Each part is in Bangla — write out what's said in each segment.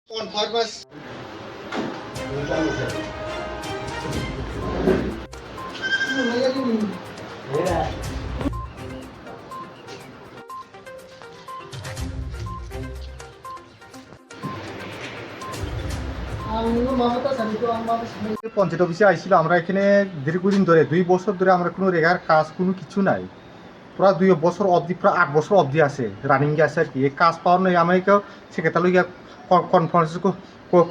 Conformas. পঞ্চায়েত অফিসে আইছিল, আমরা এখানে দীর্ঘদিন ধরে 2 বছর ধরে আমরা কোনো রেগার কাজ কোনো কিছু নাই, প্রায় 2 বছর অবধি, প্রায় 8 বছর অবধি আছে, রানিংয়ে আছে আর কি। এই কাজ পাওয়ার নয় আমাকে সেক্রেটারি কনফারেন্স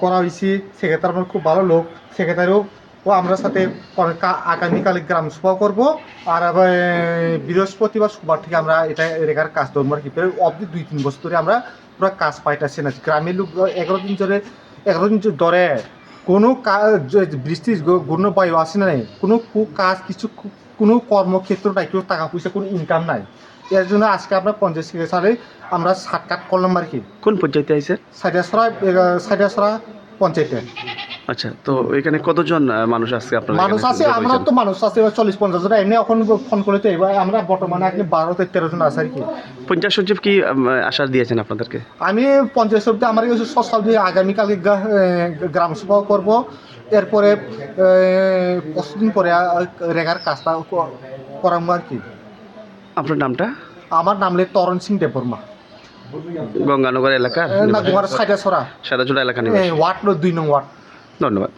করা হয়েছে। সেক্রেটারি আমার খুব ভালো লোক, সেক্রেটারিও আমরা সাথে আগামীকাল গ্রাম সভা করবো। আর বৃহস্পতিবার সোমবার থেকে আমরা এটা রেগার কাজ ধরবো আর কি। অবধি 2-3 বছর ধরে আমরা পুরো কাজ পাইতেছি না। গ্রামের লোক 11 দিন ধরে কোনো কাজ, বৃষ্টির ঘূর্ণ বায়ু আসে না, কোনো কাজ কিছু, কোনো কর্মক্ষেত্র নাই, কেউ টাকা পয়সা কোনো ইনকাম নাই। এর জন্য আজকে আমরা পঞ্চায়েত সেক্রেটারি আমরা সাক্ষাৎ করলাম আর কি। কোন পঞ্চায়েতে আইছে? সাইডাছড়া পঞ্চায়েতে। আচ্ছা, তো এখানে কতজন মানুষ আজকে আপনার? মানুষ আছে, আমরা তো মানুষ আছে 40-50 জন। এমনি এখন ফোন করে তো এবার আমরা বর্তমানে আপনি 12-13 জন আছে আর কি। পঞ্চায়েত সচিব কি আশ্বাস দিয়েছেন আপনাদেরকে? আমি পঞ্চায়েত সচিব আমার কিছু সব দিয়ে আগামীকালকে গ্রাম সভা করবো। এরপরে 5 দিন পরে রেগার কাজটা করাবো আর কি। আপনার নামটা? আমার নাম হলে তরণ সিং দেববর্মা। গঙ্গানগর এলাকার না, তোমার সাইডাছড়া সাদাচুলা এলাকা ওয়ার্ড 2 নং ওয়ার্ড। ধন্যবাদ।